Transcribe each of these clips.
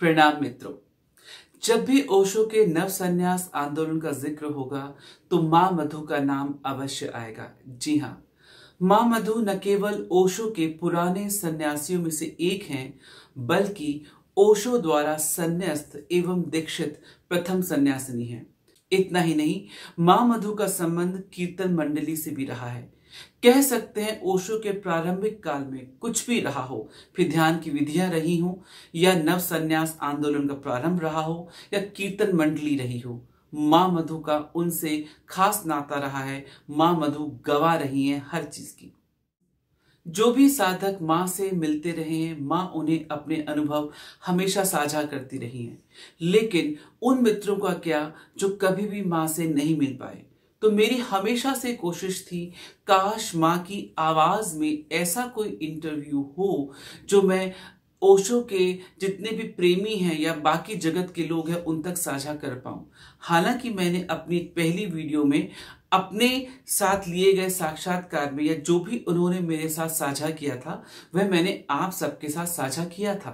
प्रणाम मित्रों। जब भी ओशो के नव संन्यास आंदोलन का जिक्र होगा तो मां मधु का नाम अवश्य आएगा। जी हाँ, मां मधु न केवल ओशो के पुराने सन्यासियों में से एक हैं, बल्कि ओशो द्वारा संन्यास्त एवं दीक्षित प्रथम सन्यासिनी हैं। इतना ही नहीं, मां मधु का संबंध कीर्तन मंडली से भी रहा है। कह सकते हैं ओशो के प्रारंभिक काल में कुछ भी रहा हो, फिर ध्यान की विधियां रही हो, या नव संन्यास आंदोलन का प्रारंभ रहा हो, या कीर्तन मंडली रही हो, मां मधु का उनसे खास नाता रहा है। मां मधु गवाह रही हैं हर चीज की। जो भी साधक मां से मिलते रहे हैं, मां उन्हें अपने अनुभव हमेशा साझा करती रही हैं। लेकिन उन मित्रों का क्या जो कभी भी मां से नहीं मिल पाए? तो मेरी हमेशा से कोशिश थी, काश मां की आवाज में ऐसा कोई इंटरव्यू हो जो मैं ओशो के जितने भी प्रेमी हैं या बाकी जगत के लोग हैं उन तक साझा कर पाऊं। हालांकि मैंने अपनी पहली वीडियो में अपने साथ लिए गए साक्षात्कार में, या जो भी उन्होंने मेरे साथ साझा किया था, वह मैंने आप सबके साथ साझा किया था,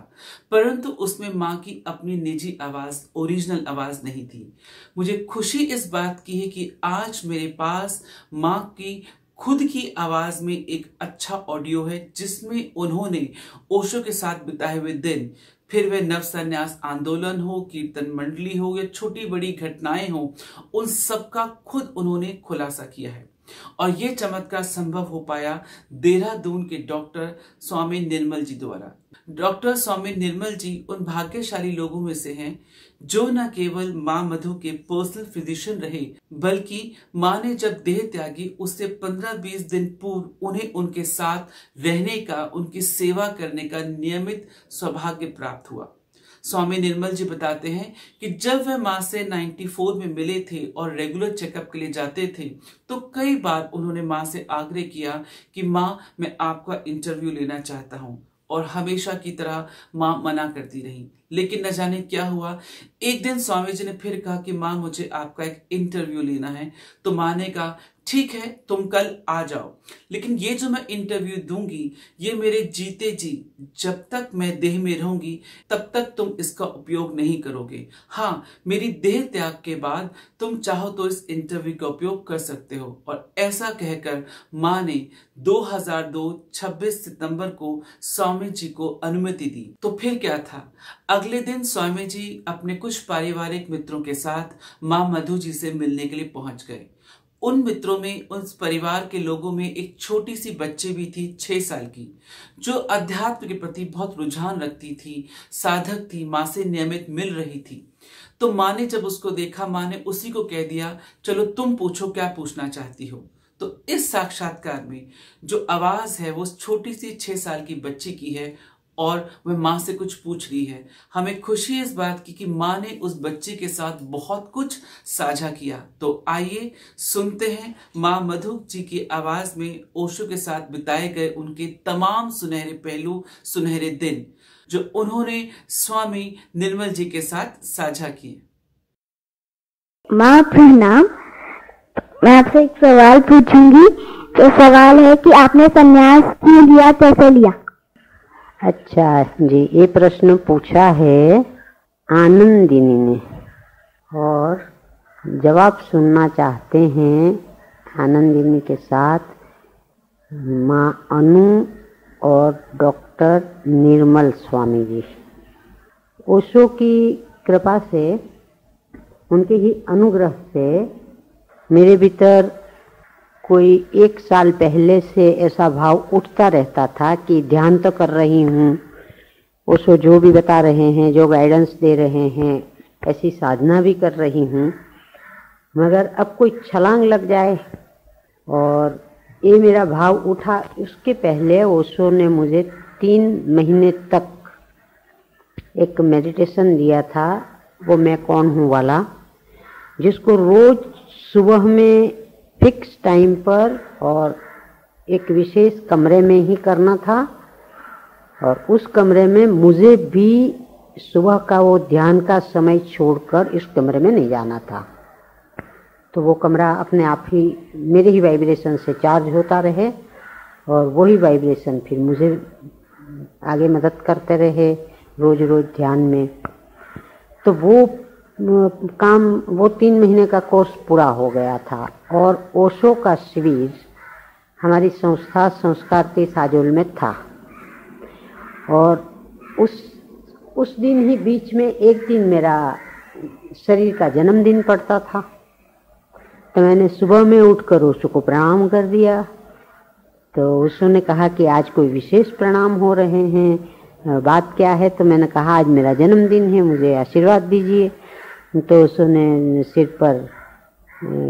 परंतु उसमें मां की अपनी निजी आवाज, ओरिजिनल आवाज नहीं थी। मुझे खुशी इस बात की है कि आज मेरे पास मां की खुद की आवाज में एक अच्छा ऑडियो है, जिसमें उन्होंने ओशो के साथ बिताए हुए दिन, फिर वह नव संन्यास आंदोलन हो, कीर्तन मंडली हो, या छोटी बड़ी घटनाएं हो, उन सब का खुद उन्होंने खुलासा किया है। और यह चमत्कार संभव हो पाया देहरादून के डॉक्टर स्वामी निर्मल जी द्वारा। डॉक्टर स्वामी निर्मल जी उन भाग्यशाली लोगों में से हैं जो न केवल मां मधु के पर्सनल फिजिशियन रहे, बल्कि मां ने जब देह त्यागी उससे 15-20 दिन पूर्व उन्हें उनके साथ रहने का, उनकी सेवा करने का नियमित सौभाग्य प्राप्त हुआ। स्वामी निर्मल जी बताते हैं कि जब वह मां से 94 में मिले थे और रेगुलर चेकअप के लिए जाते थे, तो कई बार उन्होंने मां से आग्रह किया कि मां, मैं आपका इंटरव्यू लेना चाहता हूं, और हमेशा की तरह मां मना करती रही। लेकिन न जाने क्या हुआ, एक दिन स्वामी जी ने फिर कहा कि मां, मुझे आपका एक इंटरव्यू लेना है। तो मां ने कहा, ठीक है, तुम कल आ जाओ, लेकिन ये जो मैं इंटरव्यू दूंगी, ये मेरे जीते जी, जब तक मैं देह में रहूंगी तब तक तुम इसका उपयोग नहीं करोगे। हाँ, मेरी देह त्याग के बाद तुम चाहो तो इस इंटरव्यू का उपयोग कर सकते हो। और ऐसा कहकर मां ने 2002 26 सितंबर को स्वामी जी को अनुमति दी। तो फिर क्या था, अगले दिन स्वामी जी अपने कुछ पारिवारिक मित्रों के साथ मां मधु जी से मिलने के लिए पहुंच गए। उन मित्रों में, उस परिवार के लोगों में एक छोटी सी बच्ची भी थी, 6 साल की, जो अध्यात्म के प्रति बहुत रुझान रखती थी, साधक थी, मां से नियमित मिल रही थी। तो मां ने जब उसको देखा, मां ने उसी को कह दिया, चलो तुम पूछो, क्या पूछना चाहती हो। तो इस साक्षात्कार में जो आवाज है वो छोटी सी 6 साल की बच्ची की है, और वह मां से कुछ पूछ रही है। हमें खुशी इस बात की कि मां ने उस बच्चे के साथ बहुत कुछ साझा किया। तो आइए सुनते हैं मां मधु जी की आवाज में ओशो के साथ बिताए गए उनके तमाम सुनहरे पहलू, सुनहरे दिन, जो उन्होंने स्वामी निर्मल जी के साथ साझा किए। मां प्रणाम, मैं आपसे एक सवाल पूछूंगी। तो सवाल है कि आपने संन्यास क्यों लिया, कैसे लिया? अच्छा जी, ये प्रश्न पूछा है आनंदिनी ने, और जवाब सुनना चाहते हैं आनंदिनी के साथ माँ अनु और डॉक्टर निर्मल स्वामी जी। ओशो की कृपा से, उनके ही अनुग्रह से मेरे भीतर कोई 1 साल पहले से ऐसा भाव उठता रहता था कि ध्यान तो कर रही हूँ, ओशो जो भी बता रहे हैं, जो गाइडेंस दे रहे हैं, ऐसी साधना भी कर रही हूँ, मगर अब कोई छलांग लग जाए। और ये मेरा भाव उठा। उसके पहले ओशो ने मुझे 3 महीने तक एक मेडिटेशन दिया था, वो मैं कौन हूँ वाला, जिसको रोज सुबह में फिक्स टाइम पर और एक विशेष कमरे में ही करना था। और उस कमरे में मुझे भी सुबह का वो ध्यान का समय छोड़कर इस कमरे में नहीं जाना था। तो वो कमरा अपने आप ही मेरे ही वाइब्रेशन से चार्ज होता रहे, और वही वाइब्रेशन फिर मुझे आगे मदद करते रहे रोज रोज ध्यान में। तो वो काम, वो 3 महीने का कोर्स पूरा हो गया था और ओशो का शिविर हमारी संस्था संस्कार 30 आजोल में था। और उस दिन ही बीच में एक दिन मेरा शरीर का जन्मदिन पड़ता था, तो मैंने सुबह में उठकर ओशो को प्रणाम कर दिया। तो ओशो ने कहा कि आज कोई विशेष प्रणाम हो रहे हैं, बात क्या है? तो मैंने कहा आज मेरा जन्मदिन है, मुझे आशीर्वाद दीजिए। तो ओशो ने सिर पर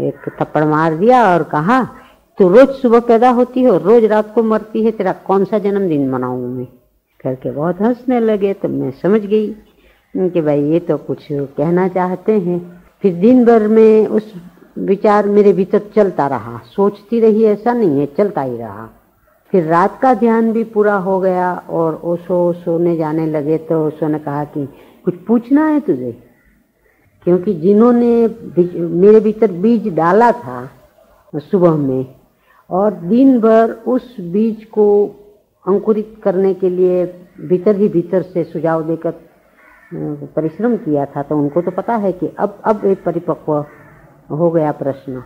एक थप्पड़ मार दिया और कहा, तो रोज सुबह पैदा होती है और रोज रात को मरती है, तेरा कौन सा जन्मदिन मनाऊं मैं? करके बहुत हंसने लगे। तो मैं समझ गई कि भाई ये तो कुछ कहना चाहते हैं। फिर दिन भर में उस विचार मेरे भीतर चलता रहा, सोचती रही, ऐसा नहीं है, चलता ही रहा। फिर रात का ध्यान भी पूरा हो गया और ओशो सोने जाने लगे। तो ओशो ने कहा कि कुछ पूछना है तुझे, क्योंकि जिन्होंने मेरे भीतर बीज डाला था सुबह में और दिन भर उस बीज को अंकुरित करने के लिए भीतर ही भीतर से सुझाव देकर परिश्रम किया था, तो उनको तो पता है कि अब एक परिपक्व हो गया प्रश्न।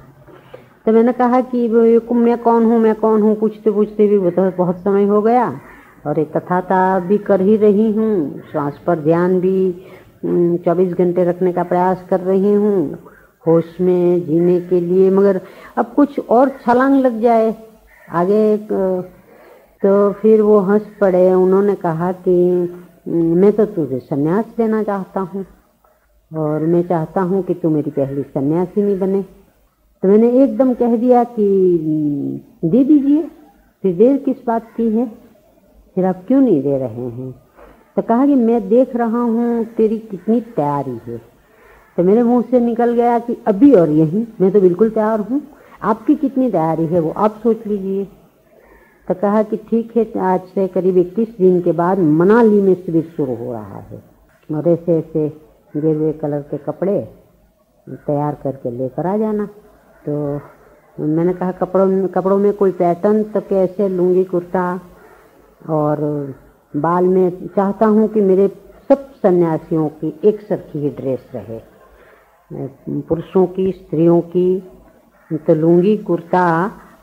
तो मैंने कहा कि मैं कौन हूँ, पूछते पूछते भी बहुत समय हो गया और एक कथाता भी कर ही रही हूँ, श्वास पर ध्यान भी 24 घंटे रखने का प्रयास कर रही हूँ होश में जीने के लिए, मगर अब कुछ और छलांग लग जाए आगे। तो फिर वो हंस पड़े। उन्होंने कहा कि मैं तो तुझे संन्यास देना चाहता हूँ और मैं चाहता हूँ कि तू मेरी पहली सन्यासिनी बने। तो मैंने एकदम कह दिया कि दे दीजिए, फिर देर किस बात की है, फिर आप क्यों नहीं दे रहे हैं? तो कहा कि मैं देख रहा हूँ तेरी कितनी तैयारी है। तो मेरे मुंह से निकल गया कि अभी और यहीं, मैं तो बिल्कुल तैयार हूँ, आपकी कितनी तैयारी है वो आप सोच लीजिए। तो कहा कि ठीक है, आज से करीब 21 दिन के बाद मनाली में शिविर शुरू हो रहा है और ऐसे ऐसे गेरुए कलर के कपड़े तैयार करके लेकर आ जाना। तो मैंने कहा कपड़ों में कोई पैटर्न तो कैसे? लुंगी कुर्ता और बाल में चाहता हूँ कि मेरे सब सन्यासियों की एक सरखी ही ड्रेस रहे, पुरुषों की स्त्रियों की। तो लुंगी कुर्ता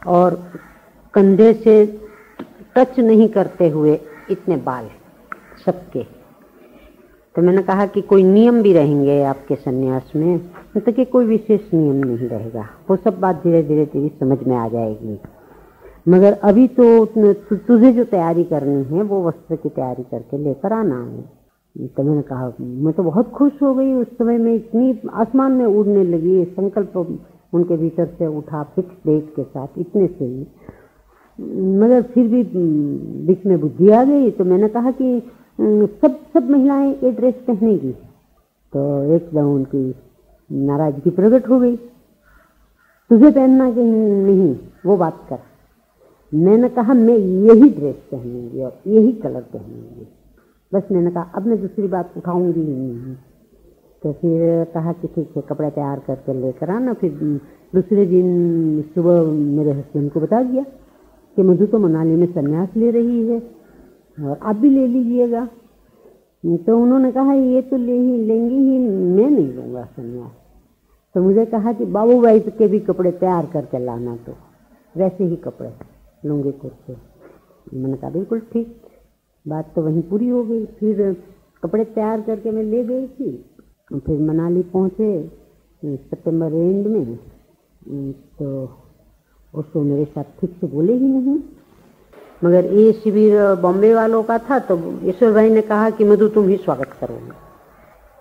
और कंधे से टच नहीं करते हुए इतने बाल सबके। तो मैंने कहा कि कोई नियम भी रहेंगे आपके सन्यास में? तो कि कोई विशेष नियम नहीं रहेगा, वो सब बात धीरे धीरे तेरी समझ में आ जाएगी, मगर अभी तो तुझे जो तैयारी करनी है वो वस्त्र की तैयारी करके लेकर आना है। तो मैंने कहा मैं तो बहुत खुश हो गई। उस समय में इतनी आसमान में उड़ने लगी, संकल्प उनके भीतर से उठा फिक्स डेट के साथ, इतने से ही। मगर फिर भी बीच में बुद्धि आ गई। तो मैंने कहा कि सब महिलाएं ये ड्रेस पहनेगी। तो एकदम उनकी नाराजगी प्रकट हो गई, तुझे पहनना कि नहीं वो बात कर। मैंने कहा मैं यही ड्रेस पहनूंगी और यही कलर पहनूंगी, बस। मैंने कहा अब मैं दूसरी बात उठाऊंगी ही नहीं। तो फिर कहा कि ठीक है, कपड़ा तैयार करके लेकर आना। फिर दूसरे दिन सुबह मेरे हस्बैंड को बता दिया कि मधु तो मनाली में संन्यास ले रही है और आप भी ले लीजिएगा। तो उन्होंने कहा ये तो लेंगी ही, मैं नहीं लूँगा संन्यास। तो मुझे कहा कि बाबू भाई के भी कपड़े तैयार करके लाना, तो वैसे ही कपड़े लूँगी कुर्ते। मैंने कहा बिल्कुल ठीक, बात तो वहीं पूरी हो गई। फिर कपड़े तैयार करके मैं ले गई थी। फिर मनाली पहुँचे सितंबर एंड में। तो उसको मेरे साथ ठीक से बोले ही नहीं, मगर ये शिविर बॉम्बे वालों का था। तो ईश्वर भाई ने कहा कि मधु तुम ही स्वागत करोगे।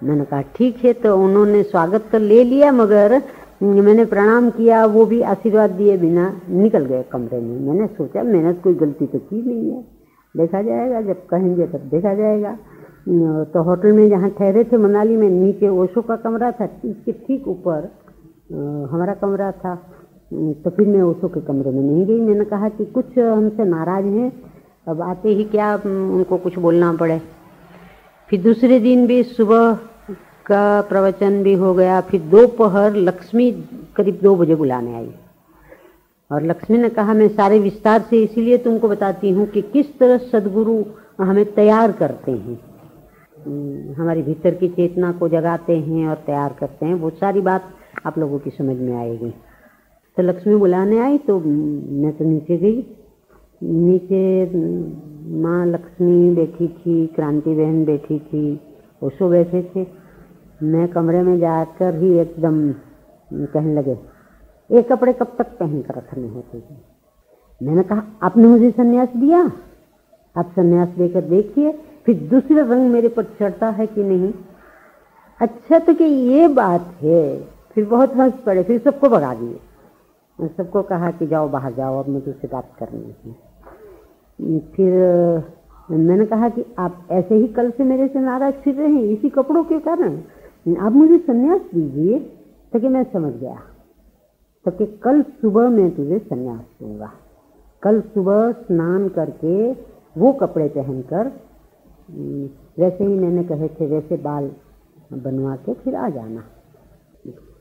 मैंने कहा ठीक है। तो उन्होंने स्वागत तो ले लिया, मगर मैंने प्रणाम किया, वो भी आशीर्वाद दिए बिना निकल गए कमरे में। मैंने सोचा मैंने कोई गलती तो की नहीं है, देखा जाएगा, जब कहेंगे तब देखा जाएगा। तो होटल में जहाँ ठहरे थे मनाली में, नीचे ओशो का कमरा था, इसके ठीक ऊपर हमारा कमरा था। तो फिर मैं ओशो के कमरे में नहीं गई। मैंने कहा कि कुछ हमसे नाराज हैं, अब आते ही क्या उनको कुछ बोलना पड़े। फिर दूसरे दिन भी सुबह का प्रवचन भी हो गया। फिर दोपहर लक्ष्मी करीब 2 बजे बुलाने आई और लक्ष्मी ने कहा मैं सारे विस्तार से इसीलिए तुमको बताती हूँ कि किस तरह सदगुरु हमें तैयार करते हैं। हमारी भीतर की चेतना को जगाते हैं और तैयार करते हैं। वो सारी बात आप लोगों की समझ में आएगी। तो लक्ष्मी बुलाने आई तो मैं तो नीचे गई। नीचे माँ लक्ष्मी बैठी थी, क्रांति बहन बैठी थी, ओशो बैठे थे। मैं कमरे में जाकर ही एकदम कहने लगे, ये कपड़े कब तक पहन कर रखने होते थे? मैंने कहा, आपने मुझे संन्यास दिया, आप संन्यास देकर देखिए फिर दूसरा रंग मेरे पर चढ़ता है कि नहीं। अच्छा तो कि ये बात है। फिर बहुत हंस पड़े, फिर सबको भगा दिए। सबको कहा कि जाओ बाहर जाओ, अब मुझे उससे बात करनी है। फिर मैंने कहा कि आप ऐसे ही कल से मेरे से नाराज फिर रहे हैं इसी कपड़ों के कारण, आप मुझे संन्यास दीजिए। तो कि मैं समझ गया, तो कि कल सुबह मैं तुझे संन्यास दूंगा। कल सुबह स्नान करके वो कपड़े पहनकर वैसे ही मैंने कहे थे वैसे बाल बनवा के फिर आ जाना।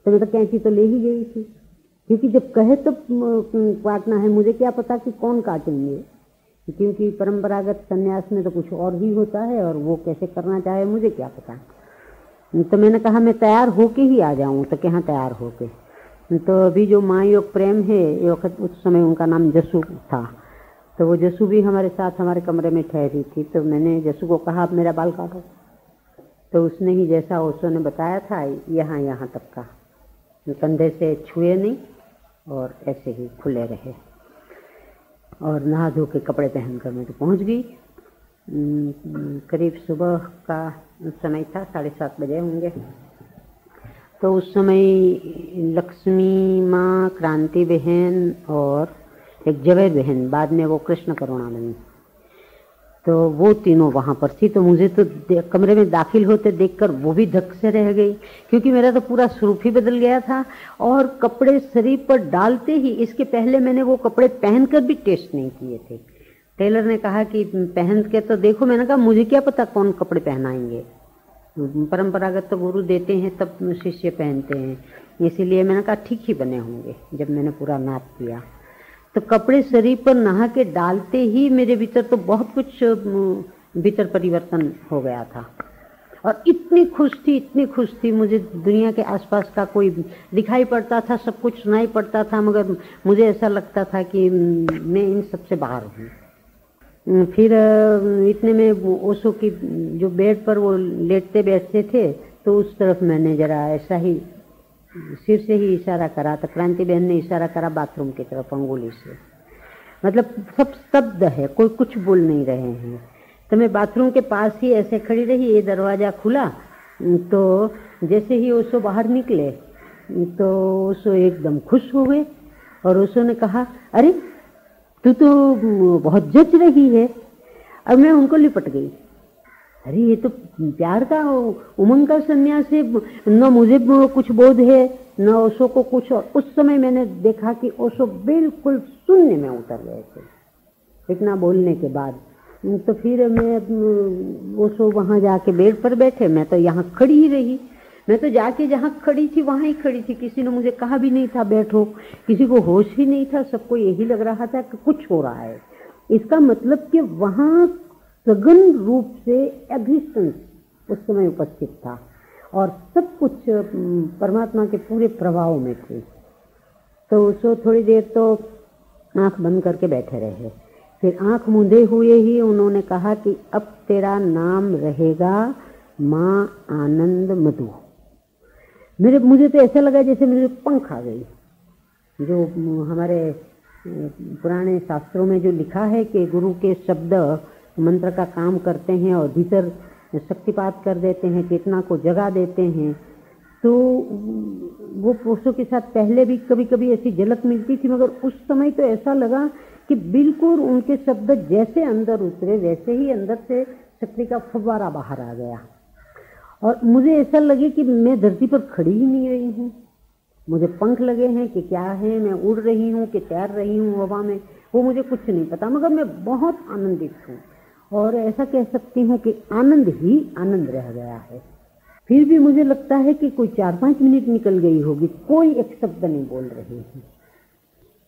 तो मैं तो कैंची तो ले ही गई थी, क्योंकि जब कहे तो काटना है, मुझे क्या पता कि कौन काटेंगे, क्योंकि परंपरागत संन्यास में तो कुछ और भी होता है और वो कैसे करना चाहे मुझे क्या पता। तो मैंने कहा मैं तैयार होके ही आ जाऊं। तो कहाँ तैयार होके? तो अभी जो माँ योग प्रेम है, ये वक्त उस समय उनका नाम जसू था, तो वो जसू भी हमारे साथ हमारे कमरे में ठहरी थी। तो मैंने जसू को कहा आप मेरा बाल काटो। तो उसने ही जैसा ओशो ने बताया था यहाँ तक का, कंधे से छुए नहीं और ऐसे ही खुले रहे। और नहा धो के कपड़े पहनकर मैं तो पहुँच गई। करीब सुबह का समय था, 7:30 बजे होंगे। तो उस समय लक्ष्मी माँ, क्रांति बहन और एक जवेद बहन, बाद में वो कृष्ण करुणा बनी, तो वो तीनों वहाँ पर थी। तो मुझे तो कमरे में दाखिल होते देखकर वो भी धक से रह गई, क्योंकि मेरा तो पूरा स्वरूप ही बदल गया था। और कपड़े शरीर पर डालते ही, इसके पहले मैंने वो कपड़े पहनकर भी टेस्ट नहीं किए थे। टेलर ने कहा कि पहन के तो देखो। मैंने कहा मुझे क्या पता कौन कपड़े पहनाएंगे, परंपरागत तो गुरु देते हैं तब शिष्य पहनते हैं, इसीलिए मैंने कहा ठीक ही बने होंगे। जब मैंने पूरा नाप किया तो कपड़े शरीर पर नहा के डालते ही मेरे भीतर तो बहुत कुछ भीतर परिवर्तन हो गया था। और इतनी खुश थी, मुझे दुनिया के आसपास का कोई दिखाई पड़ता था, सब कुछ सुनाई पड़ता था, मगर मुझे ऐसा लगता था कि मैं इन सबसे बाहर हूँ। फिर इतने में ओशो की जो बेड पर वो लेटते बैठते थे, तो उस तरफ मैंने जरा ऐसा ही सिर से ही इशारा करा, तो क्रांति बहन ने इशारा करा बाथरूम की तरफ अंगुली से। मतलब सब स्तब्ध है, कोई कुछ बोल नहीं रहे हैं। तो मैं बाथरूम के पास ही ऐसे खड़ी रही, ये दरवाज़ा खुला, तो जैसे ही ओशो बाहर निकले तो ओशो एकदम खुश हो गए। और ओशो ने कहा, अरे तू तो बहुत जच रही है। अब मैं उनको लिपट गई, अरे ये तो प्यार का उमंग का संन्यास है, न मुझे कुछ बोध है न ओशो को कुछ। और उस समय मैंने देखा कि ओशो बिल्कुल शून्य में उतर गए थे इतना बोलने के बाद। तो फिर मैं ओशो वहाँ जाके बेड पर बैठे, मैं तो यहाँ खड़ी ही रही। मैं तो जाके जहाँ खड़ी थी वहाँ ही खड़ी थी, किसी ने मुझे कहा भी नहीं था बैठो, किसी को होश ही नहीं था, सबको यही लग रहा था कि कुछ हो रहा है। इसका मतलब कि वहाँ सघन रूप से एग्जिस्टेंस उस समय उपस्थित था और सब कुछ परमात्मा के पूरे प्रभाव में थे। तो उसको थोड़ी देर तो आंख बंद करके बैठे रहे। फिर आंख मूंदे हुए ही उन्होंने कहा कि अब तेरा नाम रहेगा माँ आनंद मधु। मुझे तो ऐसा लगा जैसे मेरे पंख आ गई। जो हमारे पुराने शास्त्रों में जो लिखा है कि गुरु के शब्द मंत्र का काम करते हैं और भीतर शक्तिपात कर देते हैं, चेतना को जगा देते हैं, तो वो पुरुषों के साथ पहले भी कभी कभी ऐसी झलक मिलती थी, मगर उस समय तो ऐसा लगा कि बिल्कुल उनके शब्द जैसे अंदर उतरे वैसे ही अंदर से शक्ति का फव्वारा बाहर आ गया। और मुझे ऐसा लगे कि मैं धरती पर खड़ी ही नहीं रही हूँ, मुझे पंख लगे हैं कि क्या है, मैं उड़ रही हूँ कि तैर रही हूँ हवा में, वो मुझे कुछ नहीं पता, मगर मैं बहुत आनंदित हूँ। और ऐसा कह सकती हूँ कि आनंद ही आनंद रह गया है। फिर भी मुझे लगता है कि कोई 4-5 मिनट निकल गई होगी, कोई एक शब्द नहीं बोल रही है।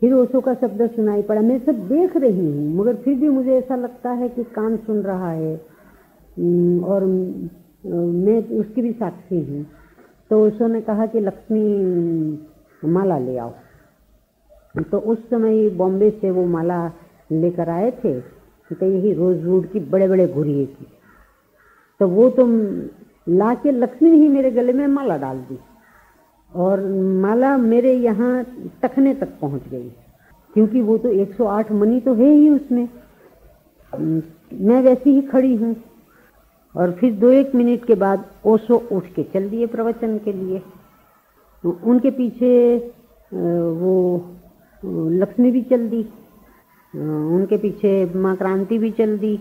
फिर ओशो का शब्द सुनाई पड़ा, मैं सब देख रही हूँ, मगर फिर भी मुझे ऐसा लगता है कि कान सुन रहा है। और मैं उसकी भी साक्षी हूँ। तो उसने कहा कि लक्ष्मी माला ले आओ। तो उस समय बॉम्बे से वो माला लेकर आए थे, तो यही रोजवुड की बड़े बड़े घुरिए की। तो वो तो ला के लक्ष्मी ने ही मेरे गले में माला डाल दी और माला मेरे यहाँ टखने तक पहुँच गई, क्योंकि वो तो 108 मणि तो है ही उसमें। मैं वैसी ही खड़ी हूँ। और फिर 2-1 मिनट के बाद ओशो उठ के चल दिए प्रवचन के लिए। उनके पीछे वो लक्ष्मी भी चल दी, उनके पीछे माँ क्रांति भी चल दी,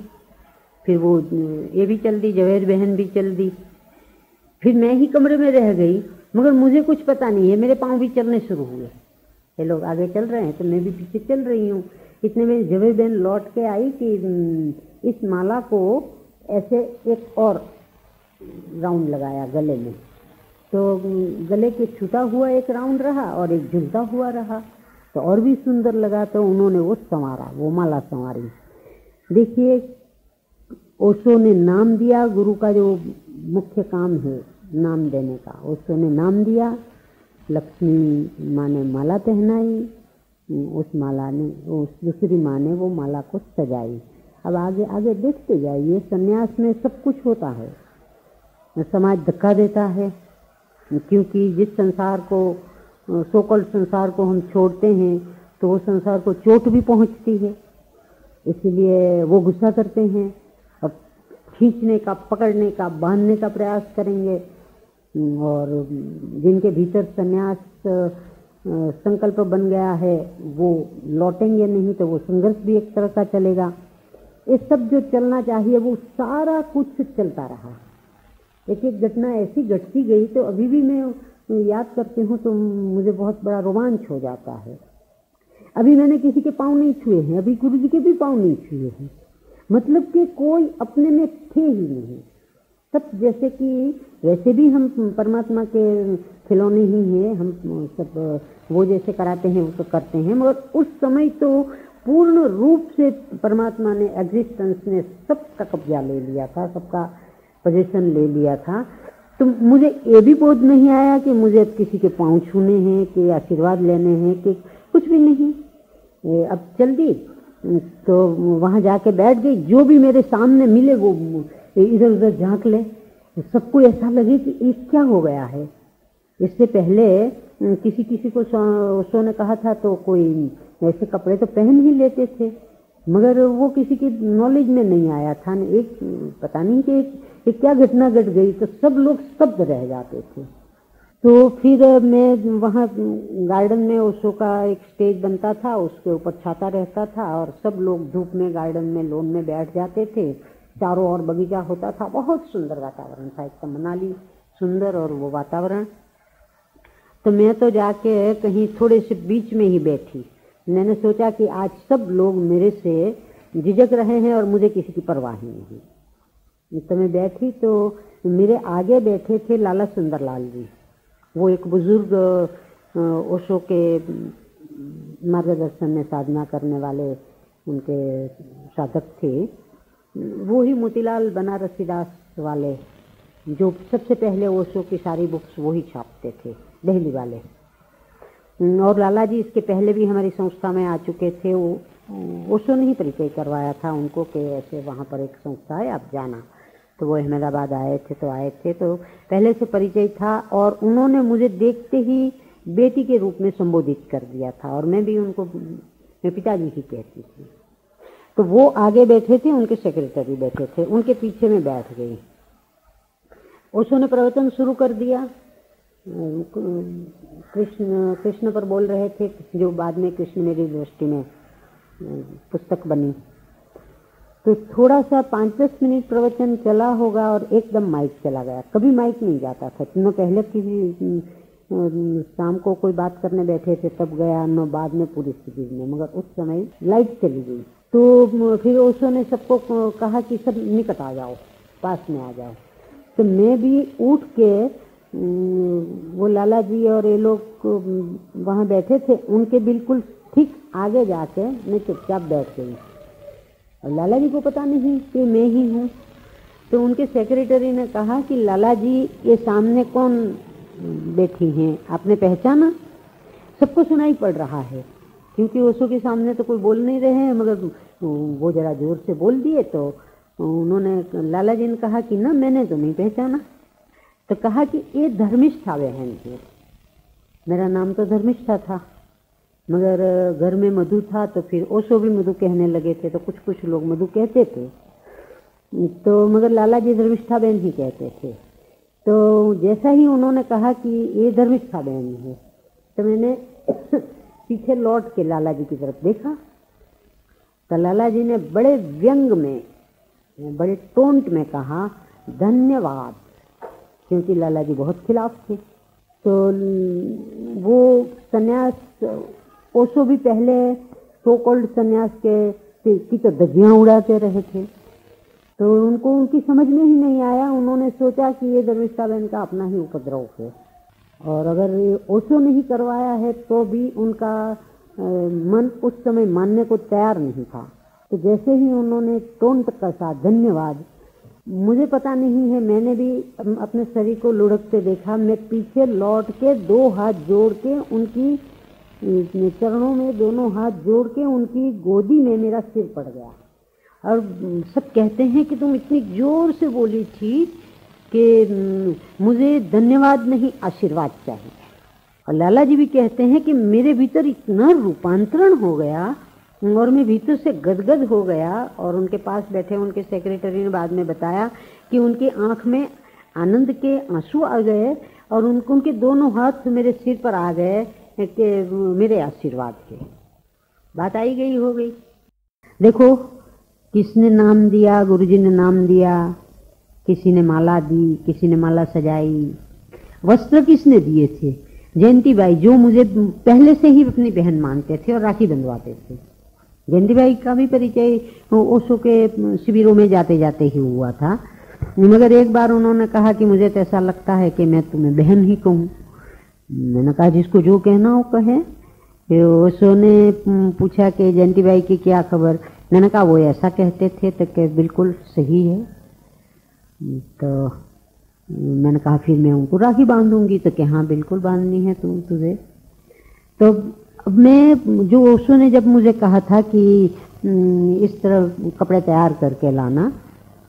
फिर वो ये भी चल दी, जवेद बहन भी चल दी। फिर मैं ही कमरे में रह गई, मगर मुझे कुछ पता नहीं है, मेरे पाँव भी चलने शुरू हुए। ये लोग आगे चल रहे हैं तो मैं भी पीछे चल रही हूँ। इतने में जवेद बहन लौट के आई कि इस माला को ऐसे एक और राउंड लगाया गले में, तो गले के छूटा हुआ एक राउंड रहा और एक झुलता हुआ रहा, तो और भी सुंदर लगा। तो उन्होंने वो संवारा, वो माला संवारी। देखिए, ओशो ने नाम दिया, गुरु का जो मुख्य काम है नाम देने का। ओशो ने नाम दिया, लक्ष्मी माँ ने माला पहनाई, उस माला ने, उस दूसरी माँ ने वो माला को सजाई। अब आगे आगे देखते जाइए, सन्यास में सब कुछ होता है। समाज धक्का देता है, क्योंकि जिस संसार को, सोकल्ड संसार को हम छोड़ते हैं तो वो संसार को चोट भी पहुंचती है, इसलिए वो गुस्सा करते हैं और खींचने का, पकड़ने का, बांधने का प्रयास करेंगे। और जिनके भीतर सन्यास संकल्प बन गया है वो लौटेंगे नहीं, तो वो संघर्ष भी एक तरह का चलेगा। ये सब जो चलना चाहिए वो सारा कुछ चलता रहा। एक एक घटना ऐसी घटती गई, तो अभी भी मैं याद करती हूँ तो मुझे बहुत बड़ा रोमांच हो जाता है। अभी मैंने किसी के पाँव नहीं छुए हैं, अभी गुरु जी के भी पाँव नहीं छुए हैं, मतलब कि कोई अपने में थे ही नहीं। सब जैसे कि वैसे भी हम परमात्मा के खिलौने ही हैं, हम सब वो जैसे कराते हैं वो तो करते हैं, मगर उस समय तो पूर्ण रूप से परमात्मा ने, एग्जिस्टेंस ने सबका कब्जा ले लिया था, सबका पोजीशन ले लिया था। तो मुझे ये भी बोध नहीं आया कि मुझे अब किसी के पाँव छूने हैं कि आशीर्वाद लेने हैं, कि कुछ भी नहीं। अब चल दी तो वहाँ जाके बैठ गई, जो भी मेरे सामने मिले वो इधर उधर झांक ले, सबको ऐसा लगे कि ये क्या हो गया है। इससे पहले किसी को ओशो ने कहा था तो कोई ऐसे कपड़े तो पहन ही लेते थे, मगर वो किसी की नॉलेज में नहीं आया था। एक पता नहीं कि एक क्या घटना घट गई, तो सब लोग स्तब्ध रह जाते थे। तो फिर मैं वहाँ गार्डन में ओशो का एक स्टेज बनता था, उसके ऊपर छाता रहता था और सब लोग धूप में गार्डन में लॉन में बैठ जाते थे। चारों ओर बगीचा होता था, बहुत सुंदर वातावरण था, एकदम मनाली सुंदर और वो वातावरण। तो मैं तो जाके कहीं थोड़े से बीच में ही बैठी। मैंने सोचा कि आज सब लोग मेरे से झिझक रहे हैं और मुझे किसी की परवाह ही नहीं। तो मैं बैठी तो मेरे आगे बैठे थे लाला सुंदरलाल जी, वो एक बुजुर्ग ओशो के मार्गदर्शन में साधना करने वाले उनके साधक थे। वो ही मोतीलाल बनारसीदास वाले, जो सबसे पहले ओशो की सारी बुक्स वो ही छापते थे, दिल्ली वाले। और लाला जी इसके पहले भी हमारी संस्था में आ चुके थे। वो ओशो ने ही परिचय करवाया था उनको कि ऐसे वहाँ पर एक संस्था है, आप जाना। तो वो अहमदाबाद आए थे तो पहले से परिचय था और उन्होंने मुझे देखते ही बेटी के रूप में संबोधित कर दिया था और मैं भी उनको मैं पिताजी ही कहती थी। तो वो आगे बैठे थे, उनके सेक्रेटरी बैठे थे, उनके पीछे में बैठ गई। ओशो ने प्रवचन शुरू कर दिया। कृष्ण पर बोल रहे थे, जो बाद में कृष्ण मेरी दृष्टि में पुस्तक बनी। तो थोड़ा सा 5-10 मिनट प्रवचन चला होगा और एकदम माइक चला गया। कभी माइक नहीं जाता था, न पहले किसी शाम को कोई बात करने बैठे थे तब गया, न बाद में पूरी स्थिति में, मगर उस समय लाइट चली गई। तो फिर ओशो ने सबको कहा कि सब निकट आ जाओ, पास में आ जाओ। तो मैं भी उठ के वो लाला जी और ये लोग वहाँ बैठे थे, उनके बिल्कुल ठीक आगे जाके मैं चुपचाप बैठ गई। और लाला जी को पता नहीं कि मैं ही हूँ। तो उनके सेक्रेटरी ने कहा कि लाला जी ये सामने कौन बैठी हैं, आपने पहचाना? सबको सुनाई पड़ रहा है, क्योंकि ओशो के सामने तो कोई बोल नहीं रहे हैं, मगर वो जरा जोर से बोल दिए। तो उन्होंने, लाला जी ने कहा कि ना मैंने तो नहीं पहचाना। तो कहा कि ये धर्मिष्ठा बहन है। मेरा नाम तो धर्मिष्ठा था, मगर घर में मधु था तो फिर ओशो भी मधु कहने लगे थे, तो कुछ कुछ लोग मधु कहते थे, तो मगर लाला जी धर्मिष्ठा बहन ही कहते थे। तो जैसा ही उन्होंने कहा कि ये धर्मिष्ठा बहन है, तो मैंने पीछे लौट के लाला जी की तरफ देखा। तो लाला जी ने बड़े व्यंग में, बड़े टोंट में कहा धन्यवाद, क्योंकि लाला जी बहुत खिलाफ थे। तो वो सन्यास, ओशो भी पहले सो कॉल्ड सन्यास की तो धज्जियां उड़ाते रहे थे, तो उनको उनकी समझ में ही नहीं आया। उन्होंने सोचा कि ये धर्मिष्ठा बहन का अपना ही उपद्रव है, और अगर ओशो नहीं करवाया है तो भी उनका मन उस समय मानने को तैयार नहीं था। तो जैसे ही उन्होंने टोंट कसा धन्यवाद, मुझे पता नहीं है, मैंने भी अपने शरीर को लुढ़कते देखा। मैं पीछे लौट के 2 हाथ जोड़ के उनकी चरणों में दोनों हाथ जोड़ के उनकी गोदी में मेरा सिर पड़ गया। और सब कहते हैं कि तुम इतनी जोर से बोली थी कि मुझे धन्यवाद नहीं आशीर्वाद चाहिए। और लाला जी भी कहते हैं कि मेरे भीतर इतना रूपांतरण हो गया और मैं भीतर से गदगद हो गया। और उनके पास बैठे उनके सेक्रेटरी ने बाद में बताया कि उनकी आंख में आनंद के आंसू आ गए और उनके दोनों हाथ मेरे सिर पर आ गए कि मेरे आशीर्वाद के। बात आई गई हो गई। देखो किसने नाम दिया, गुरुजी ने नाम दिया, किसी ने माला दी, किसी ने माला सजाई। वस्त्र किसने दिए थे? जयंती बाई, जो मुझे पहले से ही अपनी बहन मानते थे और राखी बंधवाते थे। जयंती बाई का भी परिचय ओशो के शिविरों में जाते जाते ही हुआ था, मगर एक बार उन्होंने कहा कि मुझे तो ऐसा लगता है कि मैं तुम्हें बहन ही कहूँ। मैंने कहा जिसको जो कहना हो कहे। फिर ओशो ने पूछा कि जयंती बाई की क्या खबर? मैंने कहा वो ऐसा कहते थे, तो कि बिल्कुल सही है। तो मैंने कहा फिर मैं उनको राखी बांधूंगी, तो कि हाँ बिल्कुल बांधनी है तुझे। तो अब मैं, जो ओशो ने जब मुझे कहा था कि इस तरह कपड़े तैयार करके लाना,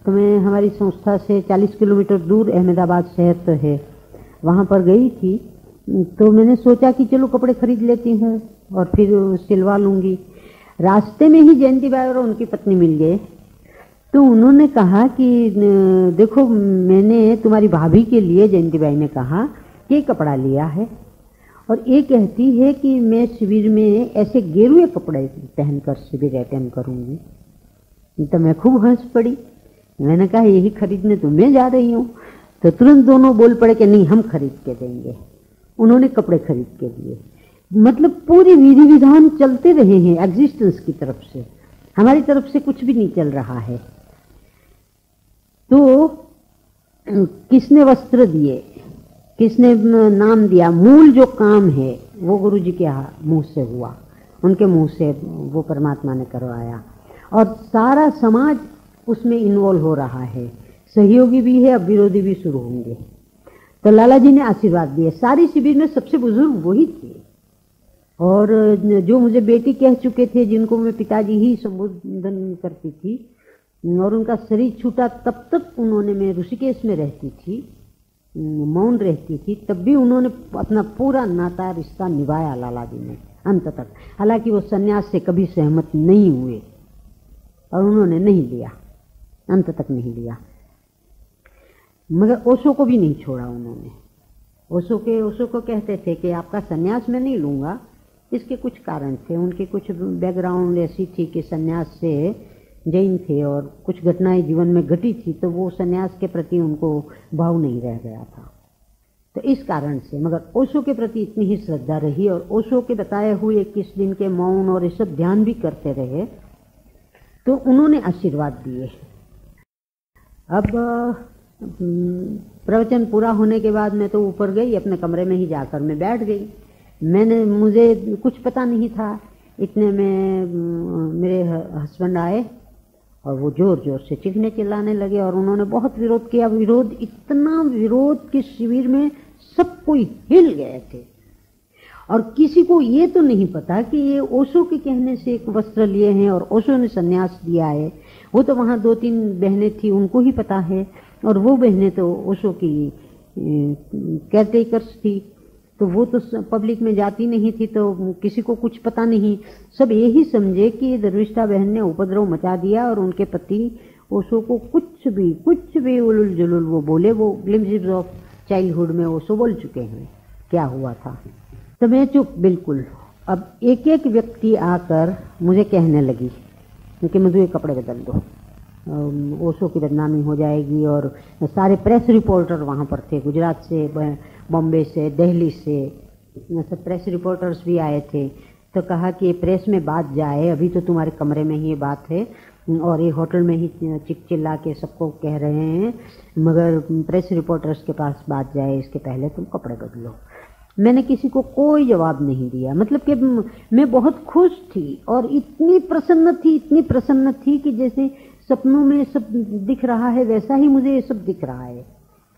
तो मैं हमारी संस्था से 40 किलोमीटर दूर अहमदाबाद शहर तो है, वहाँ पर गई थी। तो मैंने सोचा कि चलो कपड़े खरीद लेती हूँ और फिर सिलवा लूँगी। रास्ते में ही जयंती बाई और उनकी पत्नी मिल गए। तो उन्होंने कहा कि देखो मैंने तुम्हारी भाभी के लिए, जयंती बाई ने कहा, ये कपड़ा लिया है और ये कहती है कि मैं शिविर में ऐसे गेरुए कपड़े पहनकर शिविर अटेंड करूँगी। तो मैं खूब हंस पड़ी। मैंने कहा यही खरीदने तो मैं जा रही हूँ। तो तुरंत दोनों बोल पड़े कि नहीं हम खरीद के देंगे। उन्होंने कपड़े खरीद के दिए। मतलब पूरी विधि विधान चलते रहे हैं एग्जिस्टेंस की तरफ से, हमारी तरफ से कुछ भी नहीं चल रहा है। तो किसने वस्त्र दिए, किसने नाम दिया, मूल जो काम है वो गुरुजी के मुंह से हुआ, उनके मुंह से वो परमात्मा ने करवाया और सारा समाज उसमें इन्वॉल्व हो रहा है। सहयोगी भी है, अब विरोधी भी शुरू होंगे। तो लाला जी ने आशीर्वाद दिए। सारी शिविर में सबसे बुजुर्ग वही थे और जो मुझे बेटी कह चुके थे, जिनको मैं पिताजी ही संबोधन करती थी और उनका शरीर छूटा, तब तक उन्होंने, मैं ऋषिकेश में रहती थी, मौन रहती थी, तब भी उन्होंने अपना पूरा नाता रिश्ता निभाया लाला जी ने अंत तक। हालांकि वो सन्यास से कभी सहमत नहीं हुए और उन्होंने नहीं लिया, अंत तक नहीं लिया। मगर ओशो को भी नहीं छोड़ा उन्होंने। ओशो को कहते थे कि आपका सन्यास मैं नहीं लूँगा। इसके कुछ कारण थे, उनकी कुछ बैकग्राउंड ऐसी थी कि सन्यास से जैन थे और कुछ घटनाएं जीवन में घटी थी, तो वो सन्यास के प्रति उनको भाव नहीं रह गया था। तो इस कारण से, मगर ओशो के प्रति इतनी ही श्रद्धा रही और ओशो के बताए हुए 21 दिन के मौन और ये सब ध्यान भी करते रहे, तो उन्होंने आशीर्वाद दिए। अब प्रवचन पूरा होने के बाद मैं तो ऊपर गई, अपने कमरे में ही जाकर मैं बैठ गई। मुझे कुछ पता नहीं था। इतने में मेरे हस्बैंड आए और वो जोर जोर से चीखने चिल्लाने लगे और उन्होंने बहुत विरोध किया। विरोध, इतना विरोध कि शिविर में सब कोई हिल गए थे और किसी को ये तो नहीं पता कि ये ओशो के कहने से एक वस्त्र लिए हैं और ओशो ने संन्यास दिया है। वो तो वहाँ 2-3 बहनें थी, उनको ही पता है, और वो बहनें तो ओशो की केयरटेकर्स थी, तो वो तो पब्लिक में जाती नहीं थी, तो किसी को कुछ पता नहीं। सब यही समझे कि दरविष्टा बहन ने उपद्रव मचा दिया और उनके पति ओशो को कुछ भी उलुल जुलुल वो बोले। वो ग्लिम्पसेस ऑफ चाइल्डहुड में ओशो बोल चुके हैं क्या हुआ था। तो मैं चुप बिल्कुल। अब एक एक व्यक्ति आकर मुझे कहने लगी कि मधु ये कपड़े बदल दो, ओशो की बदनामी हो जाएगी। और सारे प्रेस रिपोर्टर वहाँ पर थे, गुजरात से, बॉम्बे से, दिल्ली से, सब प्रेस रिपोर्टर्स भी आए थे। तो कहा कि ये प्रेस में बात जाए, अभी तो तुम्हारे कमरे में ही ये बात है और ये होटल में ही चिक चिल्ला के सबको कह रहे हैं, मगर प्रेस रिपोर्टर्स के पास बात जाए इसके पहले तुम कपड़े बदलो। मैंने किसी को कोई जवाब नहीं दिया, मतलब कि मैं बहुत खुश थी और इतनी प्रसन्न थी कि जैसे सपनों में सब दिख रहा है वैसा ही मुझे ये सब दिख रहा है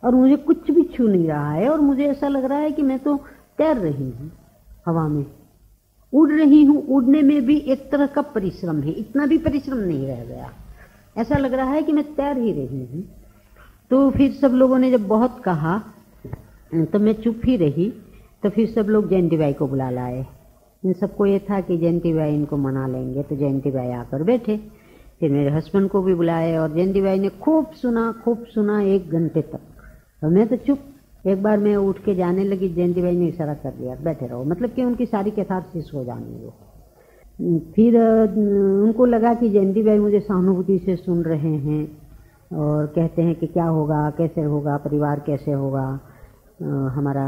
और मुझे कुछ भी छू नहीं रहा है और मुझे ऐसा लग रहा है कि मैं तो तैर रही हूँ हवा में, उड़ रही हूँ। उड़ने में भी एक तरह का परिश्रम है, इतना भी परिश्रम नहीं रह गया, ऐसा लग रहा है कि मैं तैर ही रही हूँ। तो फिर सब लोगों ने जब बहुत कहा तो मैं चुप ही रही। तो फिर सब लोग जयंती बाई को बुला लाए। इन सबको ये था कि जयंती बाई इनको मना लेंगे, तो जयंती बाई आकर बैठे। फिर मेरे हस्बैंड को भी बुलाए और जयंती बाई ने खूब सुना 1 घंटे तक। और मैं तो चुप। एक बार मैं उठ के जाने लगी, जयंती बाई ने इशारा कर दिया बैठे रहो, मतलब कि उनकी सारी कैथारसिस हो जाने दो। फिर उनको लगा कि जयंती बाई मुझे सहानुभूति से सुन रहे हैं और कहते हैं कि क्या होगा, कैसे होगा, परिवार कैसे होगा, हमारा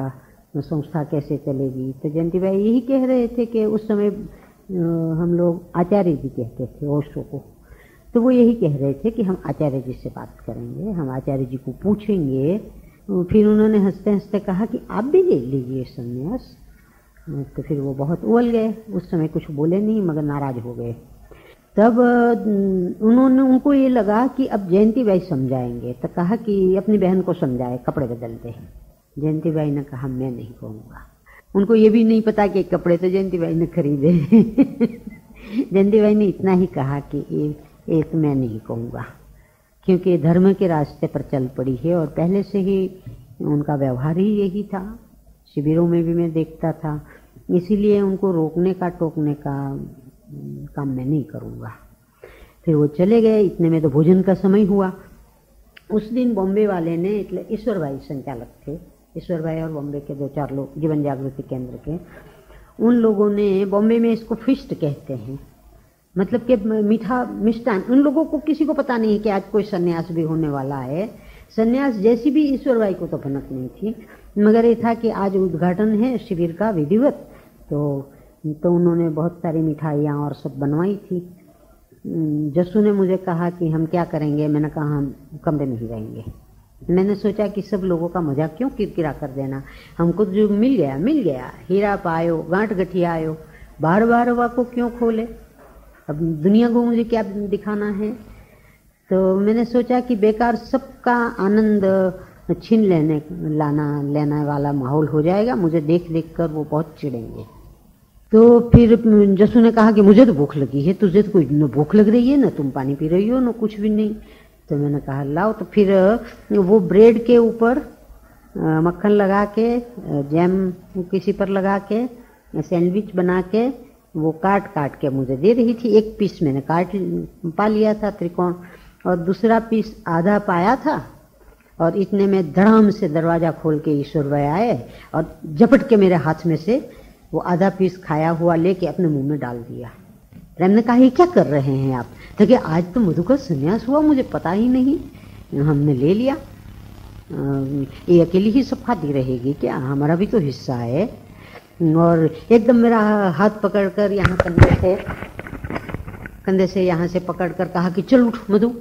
संस्था कैसे चलेगी। तो जयंती बाई यही कह रहे थे कि उस समय हम लोग आचार्य जी कहते थे ओशो को, तो वो यही कह रहे थे कि हम आचार्य जी से बात करेंगे, हम आचार्य जी को पूछेंगे। फिर उन्होंने हंसते हंसते कहा कि आप भी ले लीजिए संन्यास। तो फिर वो बहुत उबल गए, उस समय कुछ बोले नहीं मगर नाराज हो गए। तब उनको ये लगा कि अब जयंती बाई समझाएंगे, तो कहा कि अपनी बहन को समझाए, कपड़े बदल दे। जयंती बाई ने कहा मैं नहीं कहूँगा। उनको ये भी नहीं पता कि कपड़े तो जयंती बाई ने खरीदे। जयंती बाई ने इतना ही कहा कि ये तो मैं नहीं कहूँगा, क्योंकि धर्म के रास्ते पर चल पड़ी है और पहले से ही उनका व्यवहार ही यही था, शिविरों में भी मैं देखता था, इसीलिए उनको रोकने का टोकने का काम मैं नहीं करूँगा। फिर वो चले गए। इतने में तो भोजन का समय हुआ। उस दिन बॉम्बे वाले ने, ईश्वर भाई संचालक थे, ईश्वर भाई और बॉम्बे के 2-4 लोग जीवन जागृति केंद्र के, उन लोगों ने, बॉम्बे में इसको फिस्ट कहते हैं, मतलब कि मीठा मिष्टान। उन लोगों को किसी को पता नहीं कि आज कोई सन्यास भी होने वाला है। सन्यास जैसी भी ईश्वर भाई को तो भनक नहीं थी, मगर ये था कि आज उद्घाटन है शिविर का विधिवत, तो उन्होंने बहुत सारी मिठाइयाँ और सब बनवाई थी। जस्सू ने मुझे कहा कि हम क्या करेंगे, मैंने कहा हम कमरे में ही रहेंगे। मैंने सोचा कि सब लोगों का मजाक क्यों किरकिरा कर देना, हमको जो मिल गया, हीरा पायो गांठ गठिया आयो, बार हवा को क्यों खोले, अब दुनिया को मुझे क्या दिखाना है। तो मैंने सोचा कि बेकार सबका आनंद छीन लेने वाला माहौल हो जाएगा, मुझे देख देख कर वो बहुत चिढ़ेंगे। तो फिर जस्सू ने कहा कि मुझे तो भूख लगी है, तुझे तो कोई न भूख लग रही है, न तुम पानी पी रही हो, न कुछ भी नहीं। तो मैंने कहा लाओ। तो फिर वो ब्रेड के ऊपर मक्खन लगा के, जैम किसी पर लगा के, सैंडविच बना के वो काट के मुझे दे रही थी। एक पीस मैंने पा लिया था त्रिकोण, और दूसरा पीस आधा पाया था। और इतने में धड़ाम से दरवाजा खोल के ईश्वर भाई आए और झपट के मेरे हाथ में से वो आधा पीस खाया हुआ लेके अपने मुंह में डाल दिया। प्रेम ने कहा ये क्या कर रहे हैं आप? तो कि आज तो मधु का संन्यास हुआ, मुझे पता ही नहीं, हमने ले लिया। ये अकेली ही सब खाती रहेगी क्या, हमारा भी तो हिस्सा है। और एकदम मेरा हाथ पकड़कर यहाँ कंधे से यहाँ से पकड़कर कहा कि चल उठ मधु,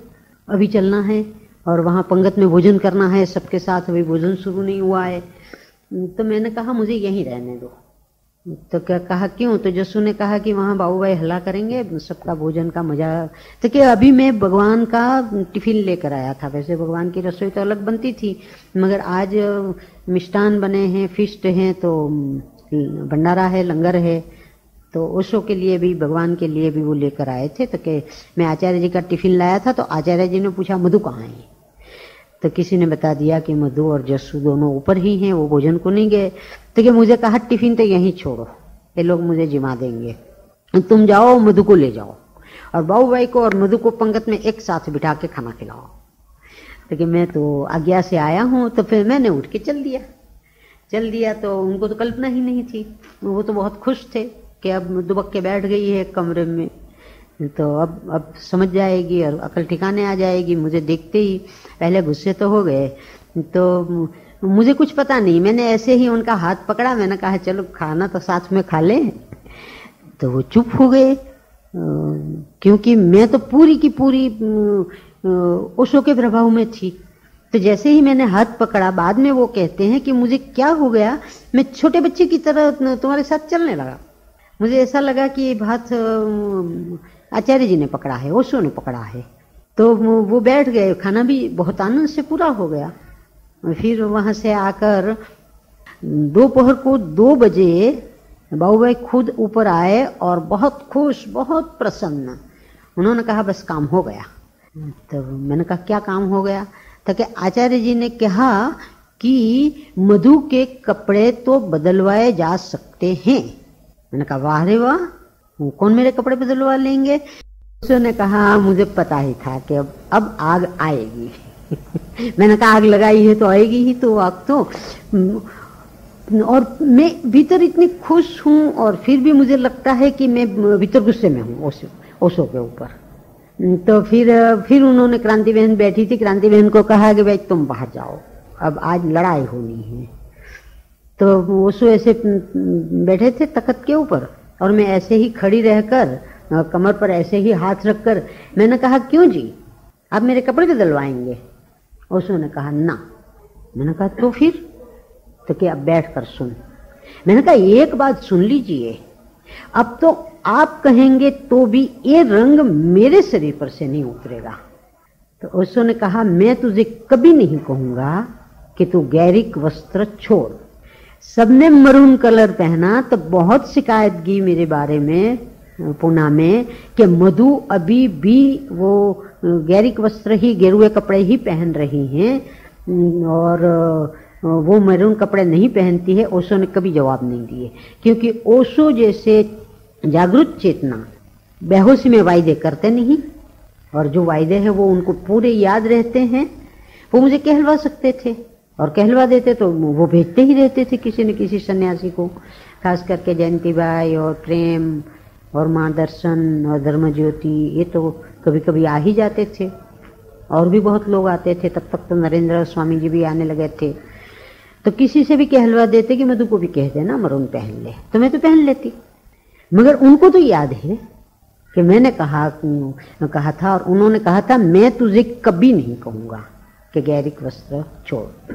अभी चलना है और वहाँ पंगत में भोजन करना है सबके साथ, अभी भोजन शुरू नहीं हुआ है। तो मैंने कहा मुझे यहीं रहने दो, तो क्या कहा क्यों? तो जस्सू ने कहा कि वहाँ बाबू भाई हल्ला करेंगे, सबका भोजन का मजा। तो क्या अभी मैं भगवान का टिफिन लेकर आया था। वैसे भगवान की रसोई तो अलग बनती थी, मगर आज मिष्ठान बने हैं, फिस्ट हैं, तो भंडारा है, लंगर है, तो ओशो के लिए भी, भगवान के लिए भी वो लेकर आए थे। तो क्या मैं आचार्य जी का टिफिन लाया था, तो आचार्य जी ने पूछा मधु कहाँ है? तो किसी ने बता दिया कि मधु और जस्सू दोनों ऊपर ही हैं, वो भोजन को नहीं गए। तो क्या मुझे कहा टिफिन तो यहीं छोड़ो, ये लोग मुझे जिमा देंगे, तुम जाओ मधु को ले जाओ और बाबू भाई को और मधु को पंगत में एक साथ बिठा के खाना खिलाओ। तो कि मैं तो आज्ञा से आया हूँ। तो फिर मैंने उठ के चल दिया। तो उनको तो कल्पना ही नहीं थी, वो तो बहुत खुश थे कि अब दुबक के बैठ गई है कमरे में, तो अब समझ जाएगी और अकल ठिकाने आ जाएगी। मुझे देखते ही पहले गुस्से तो हो गए, तो मुझे कुछ पता नहीं, मैंने ऐसे ही उनका हाथ पकड़ा, मैंने कहा चलो खाना तो साथ में खा लें। तो वो चुप हो गए, क्योंकि मैं तो पूरी की पूरी ओशो के प्रभाव में थी। तो जैसे ही मैंने हाथ पकड़ा, बाद में वो कहते हैं कि मुझे क्या हो गया, मैं छोटे बच्चे की तरह तुम्हारे साथ चलने लगा। मुझे ऐसा लगा कि ये हाथ आचार्य जी ने पकड़ा है, ओशो ने पकड़ा है। तो वो बैठ गए, खाना भी बहुत आनंद से पूरा हो गया। फिर वहां से आकर दोपहर को 2 बजे बाबू भाई खुद ऊपर आए और बहुत खुश, बहुत प्रसन्न। उन्होंने कहा बस काम हो गया। तो मैंने कहा क्या काम हो गया? तो कि आचार्य जी ने कहा कि मधु के कपड़े तो बदलवाए जा सकते हैं। मैंने कहा वाह रे वाह, कौन मेरे कपड़े बदलवा लेंगे? उसने कहा मुझे पता ही था कि अब आग आएगी। मैंने कहा आग लगाई है तो आएगी ही, तो आग तो, और मैं भीतर इतनी खुश हूँ और फिर भी मुझे लगता है कि मैं भीतर गुस्से में हूँ ओशो के ऊपर। तो फिर उन्होंने, क्रांति बहन बैठी थी, क्रांति बहन को कहा कि भाई तुम बाहर जाओ, अब आज लड़ाई होनी है। तो ओशो ऐसे बैठे थे तख्त के ऊपर और मैं ऐसे ही खड़ी रहकर कमर पर ऐसे ही हाथ रखकर मैंने कहा क्यों जी, आप मेरे कपड़े बदलवाएंगे? ओशो ने कहा ना। मैंने कहा तो फिर? तो क्या अब बैठ कर सुन। मैंने कहा एक बात सुन लीजिए, अब तो आप कहेंगे तो भी ये रंग मेरे शरीर पर से नहीं उतरेगा। तो ओशो ने कहा मैं तुझे कभी नहीं कहूंगा कि तू गैरिक वस्त्र छोड़। सबने मरून कलर पहना तो बहुत शिकायत की मेरे बारे में पुणे में कि मधु अभी भी वो गैरिक वस्त्र ही, गेरुए कपड़े ही पहन रही हैं और वो मैरून कपड़े नहीं पहनती है। ओशो ने कभी जवाब नहीं दिए, क्योंकि ओशो जैसे जागृत चेतना बेहोशी में वायदे करते नहीं, और जो वायदे हैं वो उनको पूरे याद रहते हैं। वो मुझे कहलवा सकते थे और कहलवा देते तो वो भेजते ही रहते थे किसी न किसी सन्यासी को, खास करके जयंती बाई और प्रेम और माँ दर्शन और धर्म ज्योति, ये तो कभी कभी आ ही जाते थे। और भी बहुत लोग आते थे, तब तक तो नरेंद्र स्वामी जी भी आने लगे थे। तो किसी से भी कहलवा देते कि मधु को भी कह देना मरून पहन ले, तो मैं तो पहन लेती। मगर उनको तो याद है कि मैंने कहा था और उन्होंने कहा था मैं तुझे कभी नहीं कहूँगा कि गैरिक वस्त्र छोड़।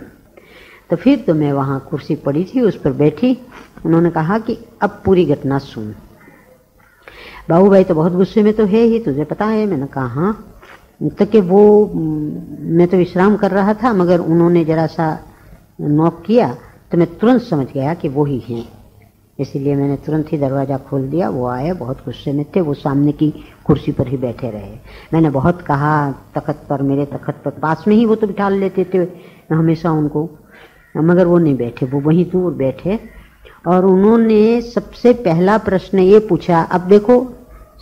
तो फिर तो मैं वहाँ कुर्सी पड़ी थी, उस पर बैठी। उन्होंने कहा कि अब पूरी घटना सुन। बाबू भाई तो बहुत गुस्से में तो है ही, तुझे पता है। मैंने कहा हाँ। तो कि वो मैं तो विश्राम कर रहा था, मगर उन्होंने जरा सा नॉक किया तो मैं तुरंत समझ गया कि वो ही हैं, इसीलिए मैंने तुरंत ही दरवाज़ा खोल दिया। वो आए, बहुत गुस्से में थे, वो सामने की कुर्सी पर ही बैठे रहे। मैंने बहुत कहा तख्त पर, मेरे तख्त पर पास में ही वो तो बिठा लेते थे हमेशा उनको, मगर वो नहीं बैठे, वो वहीं दूर बैठे। और उन्होंने सबसे पहला प्रश्न ये पूछा, अब देखो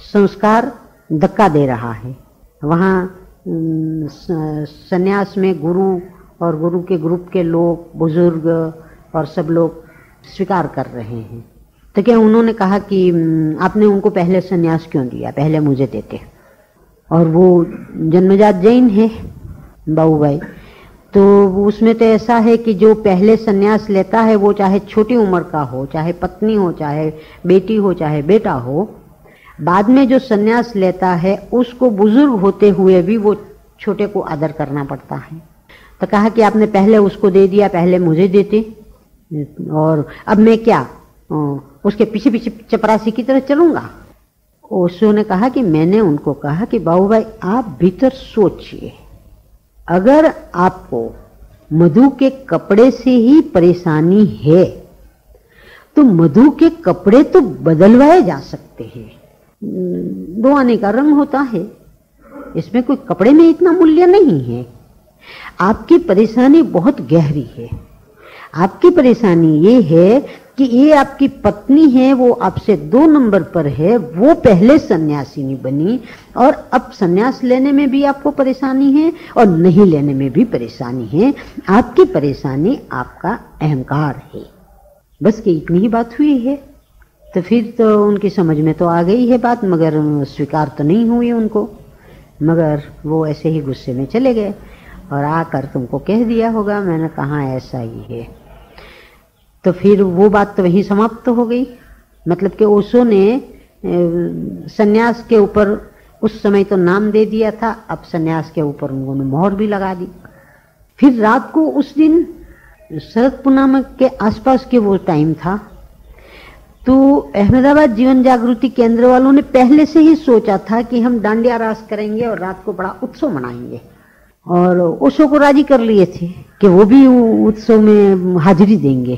संस्कार धक्का दे रहा है, वहाँ सन्यास में गुरु और गुरु के ग्रुप के लोग, बुजुर्ग और सब लोग स्वीकार कर रहे हैं। तो क्या उन्होंने कहा कि आपने उनको पहले सन्यास क्यों दिया, पहले मुझे देते। और वो जन्मजात जैन है बाबू भाई, तो उसमें तो ऐसा है कि जो पहले सन्यास लेता है वो चाहे छोटी उम्र का हो, चाहे पत्नी हो, चाहे बेटी हो, चाहे बेटा हो, बाद में जो सन्यास लेता है उसको बुजुर्ग होते हुए भी वो छोटे को आदर करना पड़ता है। तो कहा कि आपने पहले उसको दे दिया, पहले मुझे देते, और अब मैं क्या उसके पीछे पीछे चपरासी की तरह चलूंगा? ओशो ने कहा कि मैंने उनको कहा कि बाबू भाई आप भीतर सोचिए, अगर आपको मधु के कपड़े से ही परेशानी है तो मधु के कपड़े तो बदलवाए जा सकते हैं। दो आने का रंग होता है, इसमें कोई कपड़े में इतना मूल्य नहीं है। आपकी परेशानी बहुत गहरी है। आपकी परेशानी ये है कि ये आपकी पत्नी है, वो आपसे 2 नंबर पर है, वो पहले सन्यासिनी बनी और अब सन्यास लेने में भी आपको परेशानी है और नहीं लेने में भी परेशानी है। आपकी परेशानी आपका अहंकार है। बस कि इतनी ही बात हुई है। तो फिर तो उनकी समझ में तो आ गई है बात, मगर स्वीकार तो नहीं हुई उनको। मगर वो ऐसे ही गुस्से में चले गए और आकर तुमको कह दिया होगा। मैंने कहा ऐसा ही है। तो फिर वो बात तो वहीं समाप्त हो गई। मतलब कि ओशो ने सन्यास के ऊपर उस समय तो नाम दे दिया था, अब सन्यास के ऊपर उन्होंने मोहर भी लगा दी। फिर रात को उस दिन शरद पूर्णिमा के आसपास के वो टाइम था, तो अहमदाबाद जीवन जागृति केंद्र वालों ने पहले से ही सोचा था कि हम डांडिया रास करेंगे और रात को बड़ा उत्सव मनाएंगे, और ओशो को राजी कर लिए थे कि वो भी उत्सव में हाजिरी देंगे।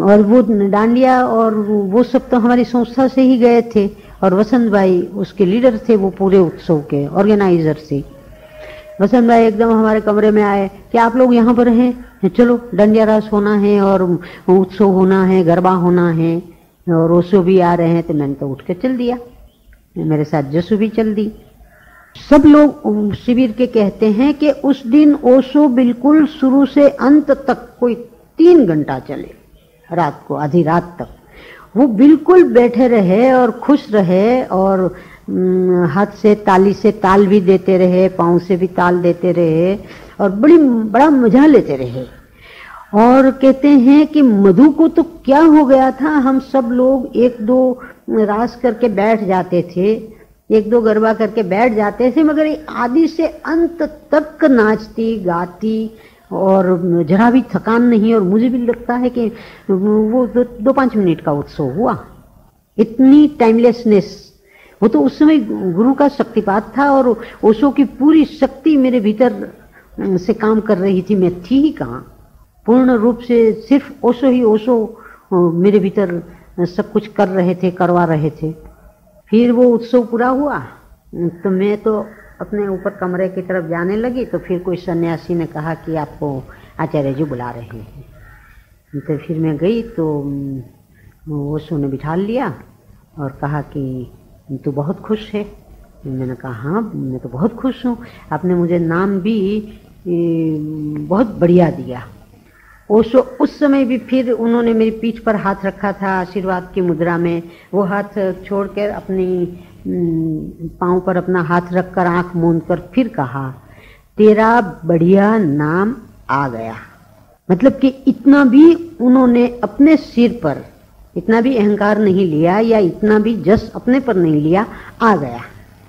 और वो डांडिया और वो सब तो हमारी संस्था से ही गए थे, और वसंत भाई उसके लीडर थे, वो पूरे उत्सव के ऑर्गेनाइजर थे। वसंत भाई एकदम हमारे कमरे में आए कि आप लोग यहाँ पर हैं, चलो डांडिया रास होना है और उत्सव होना है, गरबा होना है, और ओशो भी आ रहे हैं। तो मैंने तो उठ के चल दिया, मेरे साथ जसू भी चल दी। सब लोग शिविर के कहते हैं कि उस दिन ओशो बिल्कुल शुरू से अंत तक कोई 3 घंटा चले, रात को आधी रात तक वो बिल्कुल बैठे रहे और खुश रहे, और हाथ से ताल भी देते रहे, पाँव से भी ताल देते रहे, और बड़ा मजा लेते रहे। और कहते हैं कि मधु को तो क्या हो गया था, हम सब लोग 1-2 रास करके बैठ जाते थे, 1-2 गरबा करके बैठ जाते थे, मगर आदि से अंत तक नाचती गाती और जरा भी थकान नहीं। और मुझे भी लगता है कि वो 2-5 मिनट का उत्सव हुआ। इतनी टाइमलेसनेस, वो तो उस समय गुरु का शक्तिपात था, और ओशो की पूरी शक्ति मेरे भीतर से काम कर रही थी। मैं थी ही कहाँ, पूर्ण रूप से सिर्फ ओशो ही ओशो मेरे भीतर सब कुछ कर रहे थे, करवा रहे थे। फिर वो उत्सव पूरा हुआ तो मैं तो अपने ऊपर कमरे की तरफ जाने लगी, तो फिर कोई सन्यासी ने कहा कि आपको आचार्य जी बुला रहे हैं। तो फिर मैं गई तो ओशो ने बिठा लिया और कहा कि तू बहुत खुश है। मैंने कहा हाँ मैं तो बहुत खुश हूँ, आपने मुझे नाम भी बहुत बढ़िया दिया। ओशो उस समय भी फिर उन्होंने मेरी पीठ पर हाथ रखा था आशीर्वाद की मुद्रा में। वो हाथ छोड़कर अपनी पांव पर अपना हाथ रखकर आंख मूंद कर फिर कहा, तेरा बढ़िया नाम आ गया। मतलब कि इतना भी उन्होंने अपने सिर पर इतना भी अहंकार नहीं लिया, या इतना भी जस अपने पर नहीं लिया, आ गया।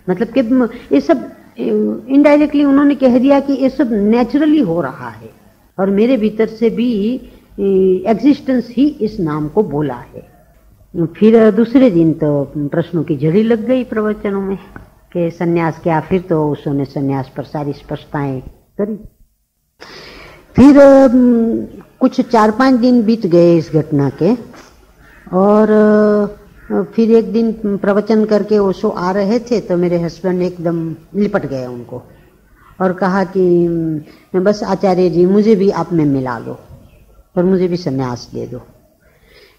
मतलब कि ये सब इनडायरेक्टली उन्होंने कह दिया कि ये सब नेचुरली हो रहा है, और मेरे भीतर से भी एग्जिस्टेंस ही इस नाम को बोला है। फिर दूसरे दिन तो प्रश्नों की झड़ी लग गई प्रवचनों में कि सन्यास क्या। फिर तो उसने सन्यास पर सारी स्पष्टताएं करी। फिर कुछ 4-5 दिन बीत गए इस घटना के, और फिर एक दिन प्रवचन करके ओशो आ रहे थे तो मेरे हस्बैंड एकदम लिपट गए उनको और कहा कि बस आचार्य जी मुझे भी आप में मिला लो और मुझे भी सन्यास दे दो,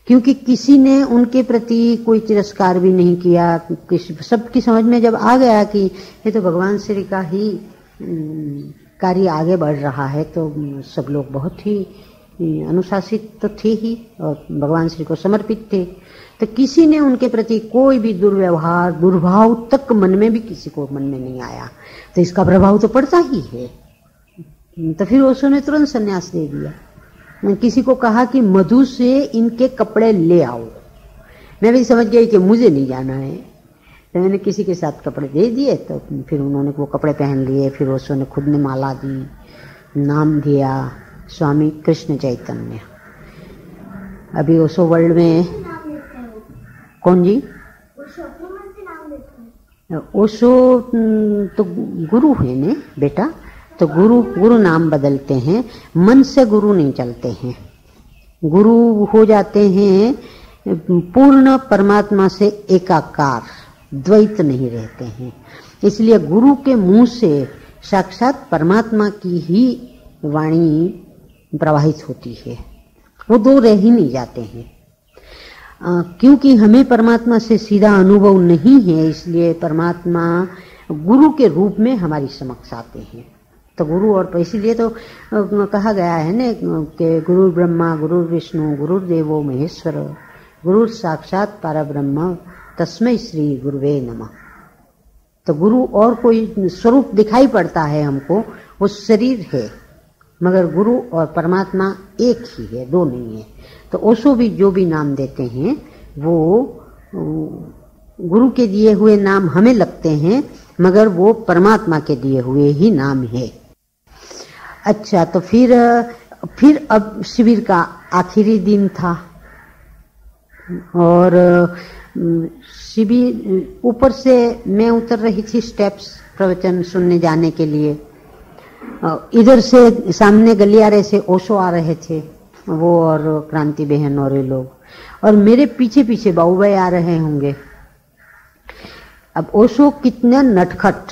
क्योंकि किसी ने उनके प्रति कोई तिरस्कार भी नहीं किया। सबकी समझ में जब आ गया कि ये तो भगवान श्री का ही कार्य आगे बढ़ रहा है, तो सब लोग बहुत ही अनुशासित तो थे ही और भगवान श्री को समर्पित थे, तो किसी ने उनके प्रति कोई भी दुर्व्यवहार दुर्भाव तक मन में भी किसी को मन में नहीं आया। तो इसका प्रभाव तो पड़ता ही है। तो फिर ओशो ने तुरंत संन्यास दे दिया। किसी को कहा कि मधु से इनके कपड़े ले आओ, मैं भी समझ गई कि मुझे नहीं जाना है, तो मैंने किसी के साथ कपड़े दे दिए। तो फिर उन्होंने वो कपड़े पहन लिए। फिर ओशो ने खुद ने माला दी, नाम दिया स्वामी कृष्ण चैतन्य। अभी ओशो वर्ल्ड में कौन जी? ओशो तो गुरु है ने बेटा, तो गुरु नाम बदलते हैं, मन से गुरु नहीं चलते हैं। गुरु हो जाते हैं पूर्ण परमात्मा से एकाकार, द्वैत नहीं रहते हैं। इसलिए गुरु के मुंह से साक्षात परमात्मा की ही वाणी प्रवाहित होती है, वो दो रह ही नहीं जाते हैं। क्योंकि हमें परमात्मा से सीधा अनुभव नहीं है, इसलिए परमात्मा गुरु के रूप में हमारी समक्ष आते हैं। तो गुरु और इसीलिए तो कहा गया है ना कि गुरु ब्रह्मा गुरु विष्णु गुरुदेवो महेश्वर गुरु साक्षात परब्रह्म तस्मै श्री गुरुवे नमः। तो गुरु और कोई स्वरूप दिखाई पड़ता है हमको, वो शरीर है, मगर गुरु और परमात्मा एक ही है, दो नहीं है। तो ओशो भी जो भी नाम देते हैं वो गुरु के दिए हुए नाम हमें लगते हैं, मगर वो परमात्मा के दिए हुए ही नाम है। अच्छा, तो फिर अब शिविर का आखिरी दिन था और शिविर ऊपर से मैं उतर रही थी स्टेप्स प्रवचन सुनने जाने के लिए। इधर से सामने गलियारे से ओशो आ रहे थे, वो और क्रांति बहन और ये लोग, और मेरे पीछे पीछे बाबू भाई आ रहे होंगे। अब ओशो कितने नटखट,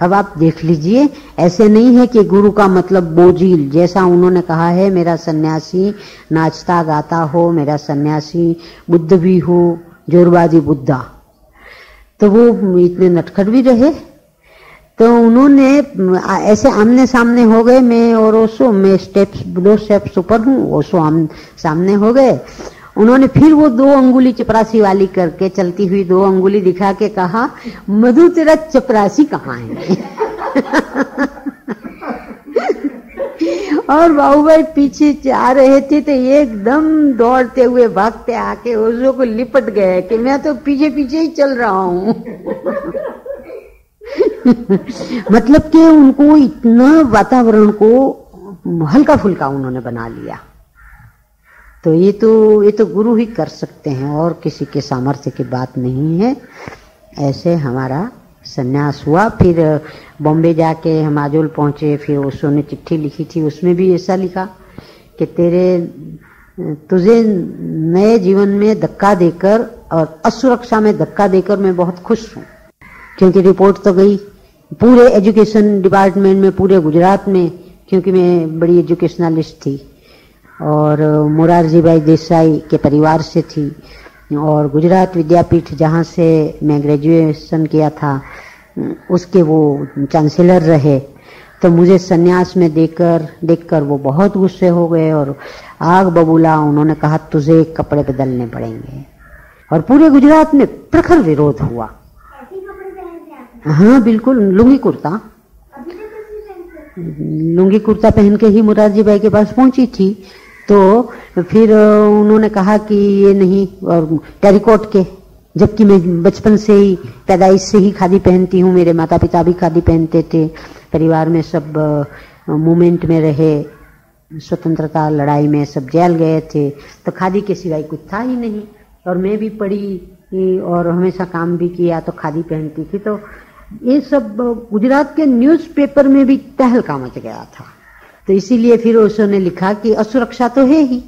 अब आप देख लीजिए, ऐसे नहीं है कि गुरु का मतलब बोझिल, जैसा उन्होंने कहा है मेरा सन्यासी नाचता गाता हो, मेरा सन्यासी बुद्ध भी हो, जोरबाजी बुद्धा। तो वो इतने नटखट भी रहे, तो उन्होंने ऐसे आमने सामने हो गए, मैं और ओशो, मैं दो स्टेप्स ऊपर हूँ, ओशो सामने हो गए। उन्होंने फिर वो 2 अंगुली चपरासी वाली करके चलती हुई 2 अंगुली दिखा के कहा, मधु तेरा चपरासी कहाँ है? और बाबू भाई पीछे आ रहे थे तो एकदम दौड़ते हुए भागते आके ओशो को लिपट गए कि मैं तो पीछे पीछे ही चल रहा हूँ। मतलब कि उनको इतना वातावरण को हल्का फुल्का उन्होंने बना लिया। तो ये तो गुरु ही कर सकते हैं, और किसी के सामर्थ्य की बात नहीं है। ऐसे हमारा सन्यास हुआ। फिर बॉम्बे जाके हम आजोल पहुंचे, फिर ओशो ने चिट्ठी लिखी थी, उसमें भी ऐसा लिखा कि तुझे नए जीवन में धक्का देकर और असुरक्षा में धक्का देकर मैं बहुत खुश हूँ। क्योंकि रिपोर्ट तो गई पूरे एजुकेशन डिपार्टमेंट में, पूरे गुजरात में, क्योंकि मैं बड़ी एजुकेशनलिस्ट थी और मोरारजी भाई देसाई के परिवार से थी, और विद्यापीठ जहाँ से मैं ग्रेजुएशन किया था उसके वो चांसलर रहे। तो मुझे सन्यास में देखकर वो बहुत गुस्से हो गए और आग बबूला। उन्होंने कहा तुझे कपड़े बदलने पड़ेंगे, और पूरे गुजरात में प्रखर विरोध हुआ। हाँ बिल्कुल, लुंगी कुर्ता पहन के ही मुरारजी भाई के पास पहुंची थी। तो फिर उन्होंने कहा कि ये नहीं, और टेरिकॉट के, जबकि मैं बचपन से ही पैदाइश से ही खादी पहनती हूँ, मेरे माता पिता भी खादी पहनते थे, परिवार में सब मूवमेंट में रहे, स्वतंत्रता लड़ाई में सब जेल गए थे, तो खादी के सिवाय कुछ था ही नहीं। और मैं भी पढ़ी और हमेशा काम भी किया, तो खादी पहनती थी। तो ये सब गुजरात के न्यूज़पेपर में भी तहलका मच गया था। तो इसीलिए फिर ओशो ने लिखा कि असुरक्षा तो है ही,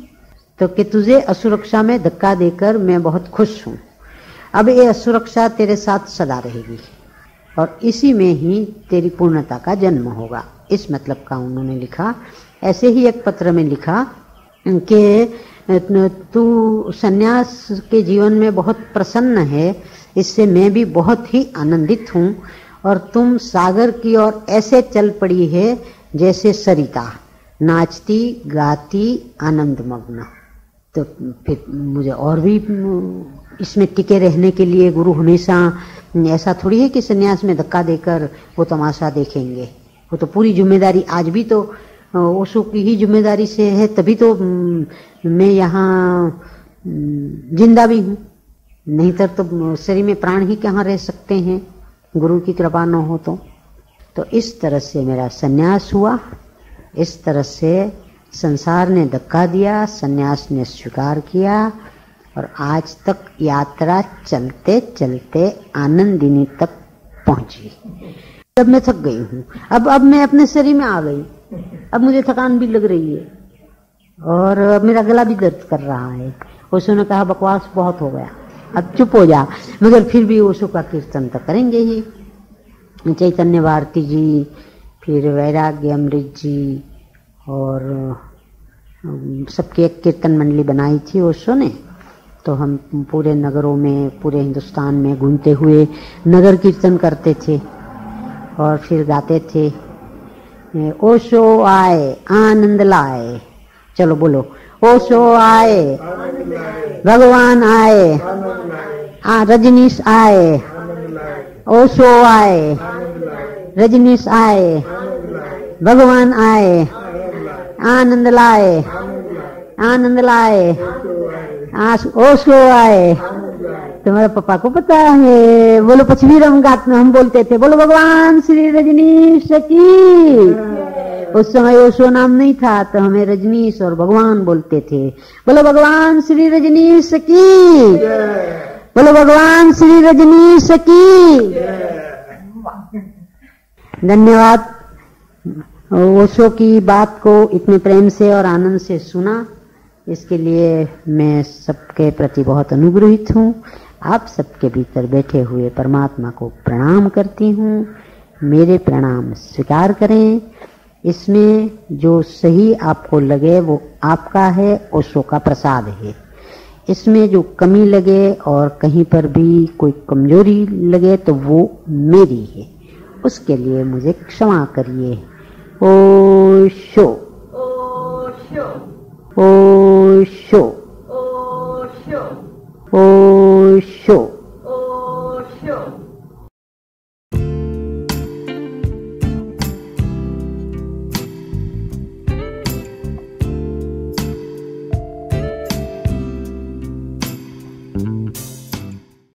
तो कि तुझे असुरक्षा में धक्का देकर मैं बहुत खुश हूँ। अब ये असुरक्षा तेरे साथ सदा रहेगी और इसी में ही तेरी पूर्णता का जन्म होगा, इस मतलब का उन्होंने लिखा। ऐसे ही एक पत्र में लिखा कि तू सन्यास के जीवन में बहुत प्रसन्न है, इससे मैं भी बहुत ही आनंदित हूँ, और तुम सागर की ओर ऐसे चल पड़ी है जैसे सरिता, नाचती गाती आनंद मग्न। तो फिर मुझे और भी इसमें टिके रहने के लिए गुरु हमेशा, ऐसा थोड़ी है कि सन्यास में धक्का देकर वो तमाशा देखेंगे, वो तो पूरी जिम्मेदारी आज भी तो ओशो की ही जिम्मेदारी से है, तभी तो मैं यहाँ जिंदा भी हूँ, नहीं तो शरीर में प्राण ही कहाँ रह सकते हैं गुरु की कृपा न हो तो इस तरह से मेरा सन्यास हुआ, इस तरह से संसार ने धक्का दिया, सन्यास ने स्वीकार किया और आज तक यात्रा चलते चलते आनंदिनी तक पहुंची। अब मैं थक गई हूँ, अब मैं अपने शरीर में आ गई, अब मुझे थकान भी लग रही है और मेरा गला भी दर्द कर रहा है। ओशो ने कहा बकवास बहुत हो गया, अब चुप हो जा, मगर फिर भी ओशो का कीर्तन तो करेंगे ही। चैतन्य भारती जी, फिर वैराग्य अमृत जी और सबकी एक कीर्तन मंडली बनाई थी ओशो ने। तो हम पूरे नगरों में, पूरे हिंदुस्तान में घूमते हुए नगर कीर्तन करते थे और फिर गाते थे ओशो आए आनंद लाए। चलो बोलो, ओशो आए भगवान आए, रजनीश आए, ओशो आए, रजनीश आए, भगवान आए, आनंद लाए, आनंद लाए, ओशो आए। तुम्हारे पापा को पता है, बोलो पचवीर हम बोलते थे, बोलो भगवान श्री रजनीश की। उस समय ओशो नाम नहीं था तो हमें रजनीश और भगवान बोलते थे। बोलो भगवान श्री रजनीश की, बोलो भगवान श्री रजनीश की। धन्यवाद। ओशो की बात को इतने प्रेम से और आनंद से सुना, इसके लिए मैं सबके प्रति बहुत अनुग्रहित हूँ। आप सबके भीतर बैठे हुए परमात्मा को प्रणाम करती हूँ। मेरे प्रणाम स्वीकार करें। इसमें जो सही आपको लगे वो आपका है, ओशो का प्रसाद है। इसमें जो कमी लगे और कहीं पर भी कोई कमजोरी लगे तो वो मेरी है, उसके लिए मुझे क्षमा करिए। ओशो, ओशो, ओशो।